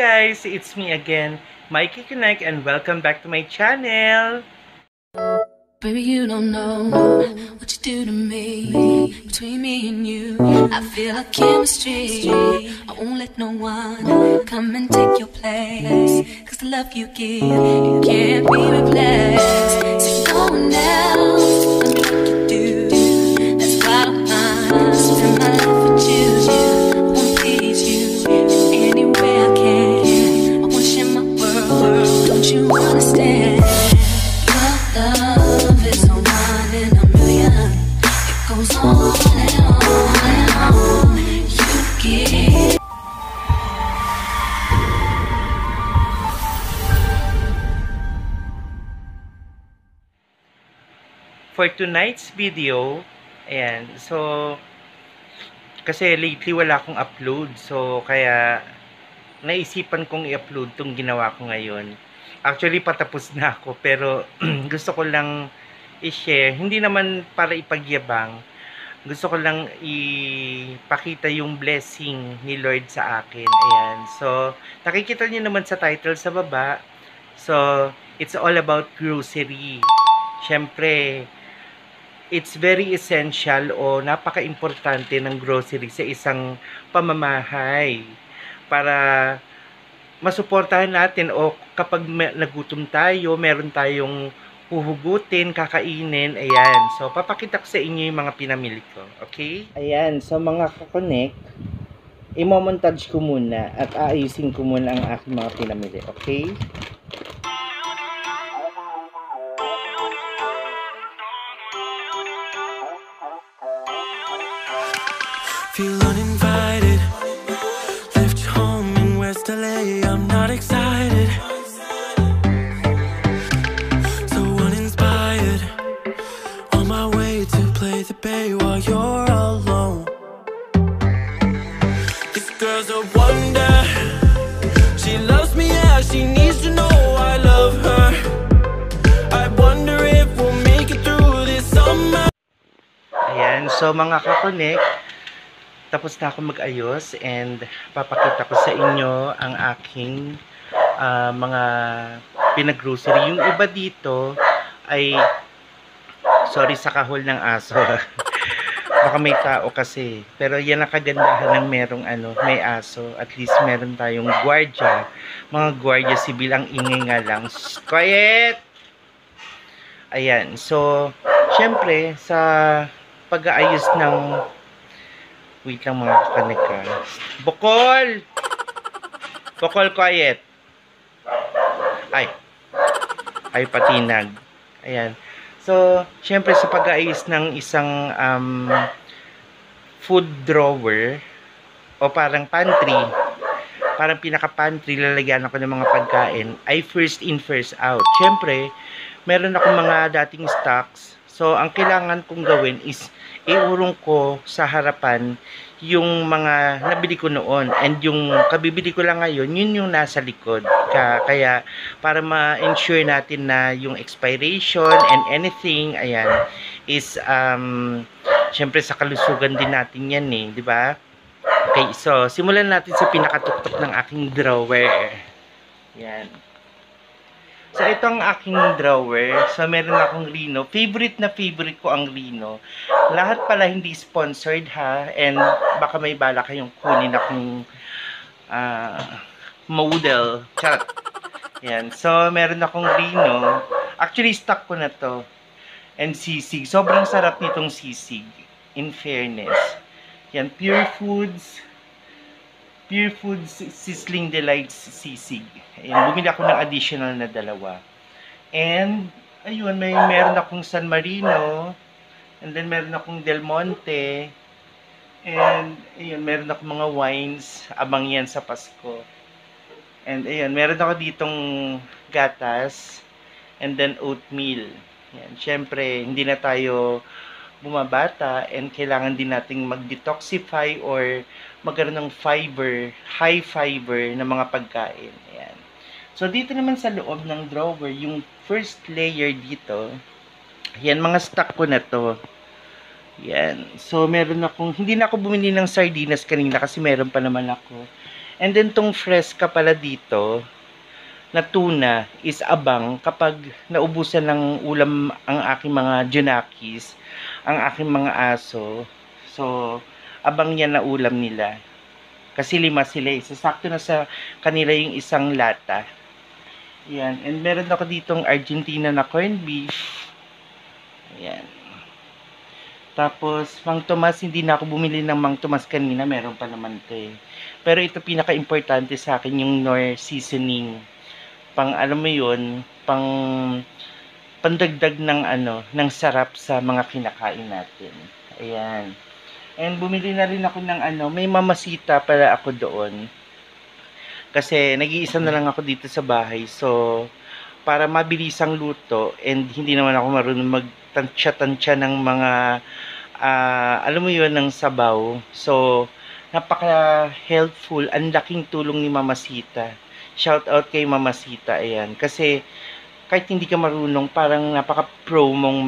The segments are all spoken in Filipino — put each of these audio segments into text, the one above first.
guys, it's me again, Mikey Connect, and welcome back to my channel. Baby, you don't know what you do to me. Between me and you, I feel like chemistry. I won't let no one come and take your place. Cause the love you give, it can't be replaced. So no one else can do what you do. That's why I spend my life with you. I won't please you in any way I can. I wanna share my world, don't you understand? Your love is a one in a million. It goes on and on and on. You get For tonight's video, ayan, so, kasi lately wala akong upload, so kaya naisipan kong i-upload tong ginawa ko ngayon. Actually, patapos na ako, pero gusto ko lang i-share. Hindi naman para ipagyabang. Gusto ko lang ipakita yung blessing ni Lord sa akin. Ayan. So, nakikita niyo naman sa title sa baba. So, it's all about grocery. Siyempre, it's very essential o napaka-importante ng grocery sa isang pamamahay para masuportahan natin o kapag nagutom tayo, meron tayong huhugutin, kakainin, ayan. So, papakita ko sa inyo yung mga pinamili ko, okay? Ayan, so mga kakonek, imomontage ko muna at aayusin ko muna ang aking mga pinamili, okay? Feel uninvited. Left home in West LA. I'm not excited. So uninspired. On my way to play the bay while you're alone. This girl's a wonder. She loves me, yeah. She needs to know I love her. I wonder if we'll make it through this summer. Ayan, so mga kakonek, tapos na ako mag-ayos and papakita ko sa inyo ang aking mga pinag-grocery. Yung iba dito ay, sorry sa kahol ng aso. Baka may tao kasi. Pero yan ang kagandahan ng merong may aso. At least meron tayong gwardiya. Mga gwardiya sibil, ang ingay nga lang. Quiet! Ayan. So, syempre, sa pag-aayos ng wait lang mga kanika. Bukol! Bukol, quiet. Ay, patinag. Ayan. So, syempre sa pag-aayos ng isang food drawer o parang pantry, parang pinaka-pantry, lalagyan ako ng mga pagkain, ay first in, first out. Syempre, meron akong mga dating stocks. So, ang kailangan kong gawin is iurong ko sa harapan yung mga nabili ko noon and yung kabibili ko lang ngayon, yun yung nasa likod. Kaya para ma-ensure natin na yung expiration and anything, ayan, is syempre sa kalusugan din natin yan di ba? Okay, so simulan natin sa pinakatuktok ng aking drawer. Yan. So, ito ang aking drawer. So, meron akong Rino. Favorite ko ang Rino. Lahat pala hindi sponsored ha. And baka may bala kayong kunin akong model. Charot. Yan. So, meron akong Rino. Actually, stock ko na to. And sisig. Sobrang sarap nitong sisig. In fairness. Yan. Pure Foods Sizzling Delights sisig. Ayan, bumili ako ng additional na dalawa. And, ayun, meron akong San Marino. And then, meron akong Del Monte. And, ayun, meron akong mga wines. Abang yan sa Pasko. And, ayun, meron ako ditong gatas. And then, oatmeal. Ayan, syempre, hindi na tayo bumabata. And, kailangan din nating mag-detoxify or magkaroon ng high fiber na mga pagkain. Ayan. So, dito naman sa loob ng drawer, yung first layer dito, yan, mga stock ko na to. Yan. So, meron akong, hindi na ako bumili ng sardinas kanina kasi meron pa naman ako. And then tong fresca pala dito na tuna is abang kapag naubusan ng ulam ang aking mga junakis, ang aking mga aso. So, abang yan na ulam nila. Kasi 5 sila. Sasakto na sa kanila yung isang lata. Yan. And meron ako ditong Argentina na corned beef. Yan. Tapos, Mang Tomas, hindi na ako bumili ng Mang Tomas kanina. Meron pa naman ito eh. Pero ito pinaka-importante sa akin yung Knorr seasoning. Pang, alam mo yun, pandagdag ng ng sarap sa mga kinakain natin. Ayan. And bumili na rin ako ng may mamasita para ako doon. Kasi nag-iisa na lang ako dito sa bahay. So, para mabilis ang luto and hindi naman ako marunong magtansya-tansya ng mga alam mo yun, ng sabaw. So, napaka-helpful. Ang laking tulong ni Mamasita. Shout out kay Mamasita. Ayan. Kasi, kahit hindi ka marunong, parang napaka-pro mong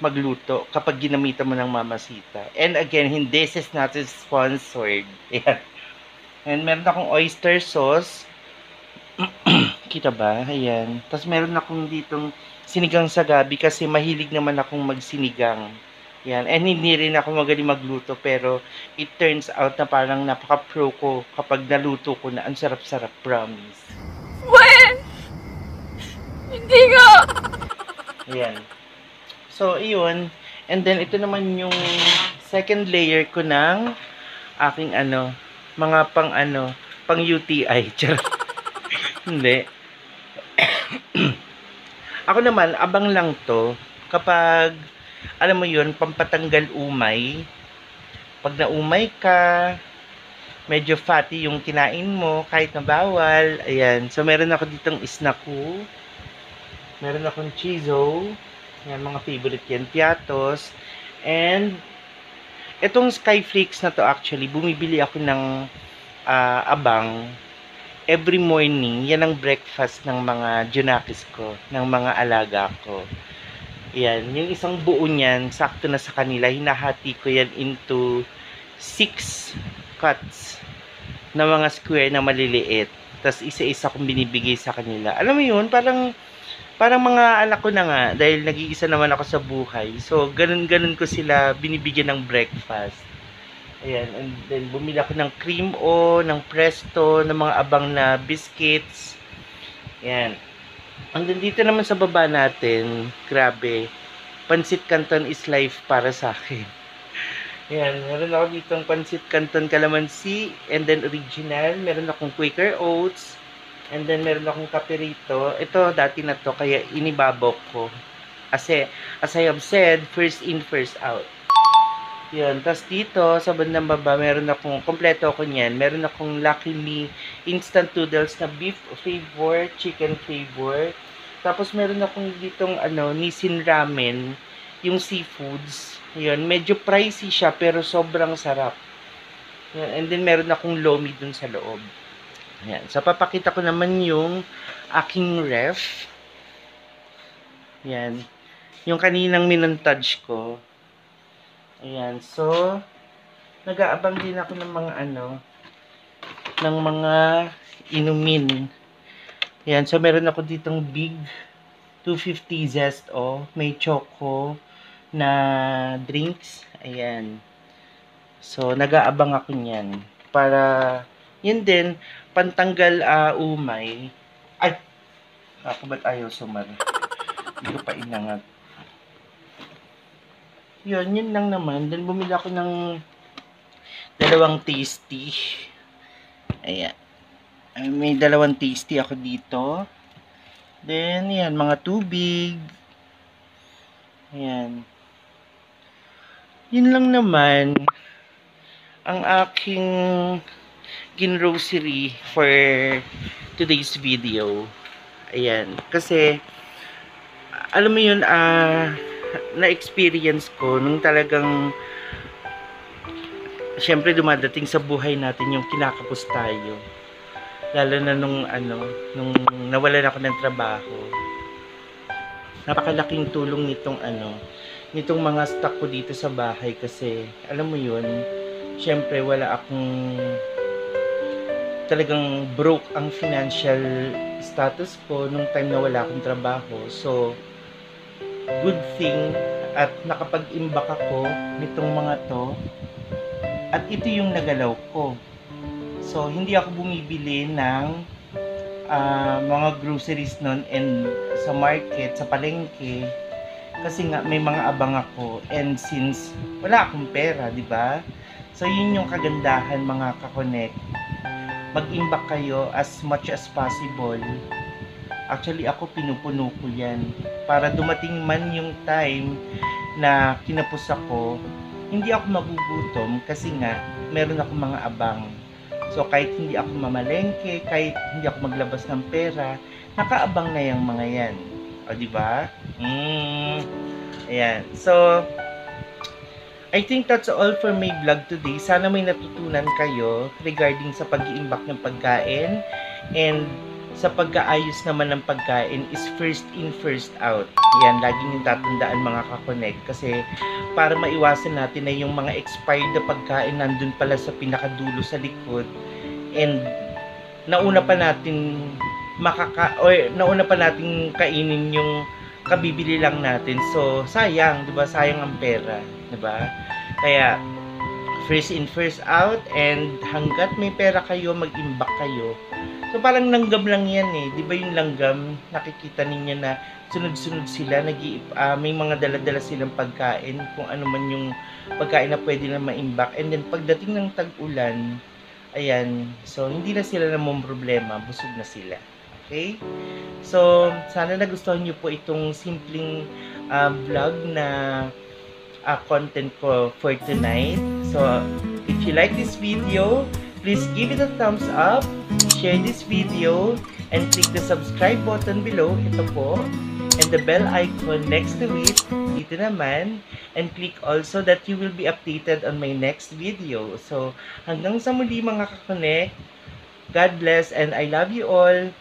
magluto kapag ginamitan mo ng Mamasita. And again, this is not sponsored. Ayan. And meron akong oyster sauce. Kita ba? Ayan. Tapos meron akong ditong sinigang sa gabi kasi mahilig naman akong magsinigang. Ayan. And hindi rin ako magaling magluto pero it turns out na parang napaka-pro ko kapag naluto ko na ang sarap-sarap, promise. When? Hindi nga! Ayan. So, iyon. And then, ito naman yung second layer ko ng aking mga pang UTI. Hindi. Ako naman, abang lang to kapag, alam mo yun, pampatanggal umay. Pag naumay ka, medyo fatty yung kinain mo, kahit na bawal. Ayan. So, meron ako ditong isnaku. Meron akong chizo. Yan, mga favorite yan. Piatos. And, itong Skyflakes na to actually, bumibili ako ng abang. Every morning, yan ang breakfast ng mga junakis ko, ng mga alaga ko. Yan, yung isang buo niyan, sakto na sa kanila, hinahati ko yan into 6 cuts na mga square na maliliit. Tapos isa-isa kong binibigay sa kanila. Alam mo yun, parang mga anak ko na nga, dahil nag-iisa naman ako sa buhay. So, ganun-ganun ko sila binibigyan ng breakfast. Ayan, and then bumili ako ng cream o, ng presto, ng mga abang na biscuits. Ayan. And then dito naman sa baba natin, grabe, Pansit Canton is life para sa akin. Ayan, meron ako ditong Pansit Canton Calamansi, and then original, meron akong Quaker Oats, and then meron akong kape rito. Ito, dati na to, kaya inibabok ko. Kasi, as I have said, first in, first out. Yun. Tapos dito, sa bandang baba, meron akong, kompleto ako niyan. Meron akong Lucky Me instant noodles na beef flavor, chicken flavor. Tapos meron akong ditong, Nissin ramen, yung seafoods. Yun. Medyo pricey siya, pero sobrang sarap. Yun. And then, meron akong lomi dun sa loob. Yan. So, papakita ko naman yung aking ref. Yan. Yung kaninang minontage ko. Ayan. So, nag-aabang din ako ng mga ng mga inumin. Ayan. So, meron ako ditong big 250 Zest O. May choco na drinks. Ayan. So, nag-aabang ako niyan. Para, yun din, pantanggal umay. Ay! Ako ba't ayaw sumara? Hindi ko pa inangat. Yun lang naman. Then, bumili ako ng 2 tasty. Ayan. May 2 tasty ako dito. Then, yan, mga tubig. Ayan. Yun lang naman ang aking ginrocery for today's video. Ayan. Kasi, alam mo yun, na-experience ko nung talagang syempre dumadating sa buhay natin yung kinakapos tayo. Lalo na nung nawalan ako ng trabaho. Napakalaking tulong nitong nitong mga stock ko dito sa bahay kasi alam mo yun, syempre wala akong talagang broke ang financial status ko nung time na wala akong trabaho. So, good thing at nakapag-imbak ako nitong mga to. At ito yung nagalaw ko. So, hindi ako bumibili ng mga groceries nun and sa market, sa palengke. Kasi nga, may mga abang ako. And since wala akong pera, di ba? So, yun yung kagandahan mga ka-connect. Mag-imbak kayo as much as possible. Actually, ako pinupuno ko yan. Para dumating man yung time na kinapos ako, hindi ako magugutom kasi nga, meron ako mga abang. So, kahit hindi ako mamalengke, kahit hindi ako maglabas ng pera, nakaabang na yung mga yan. O, diba? Ayan. So, I think that's all for my vlog today. Sana may natutunan kayo regarding sa pag-iimbak ng pagkain. And sa pag-aayos naman ng pagkain is first in, first out. Yan, laging yung tatandaan mga ka-connect. Kasi para maiwasan natin na yung mga expired na pagkain nandun pala sa pinakadulo sa likod. And nauna pa natin nauna pa natin kainin yung kabibili lang natin. So, sayang, 'di ba? Sayang ang pera, 'di ba? Kaya first in, first out, and hangga't may pera kayo, mag-imbak kayo. So, parang langgam lang 'yan eh. 'Di ba yung langgam, nakikita ninyo na sunod-sunod sila, may mga dala-dala silang pagkain, kung ano man yung pagkain na pwede na maimbak. And then pagdating ng tag-ulan, ayan, so hindi na sila namang problema, busog na sila. Okay? So, sana nagustuhan nyo po itong simpleng vlog na content ko for tonight. So, if you like this video, please give it a thumbs up, share this video, and click the subscribe button below. Ito po. And the bell icon next to it, dito naman. And click also that you will be updated on my next video. So, hanggang sa muli mga ka-connect. God bless and I love you all.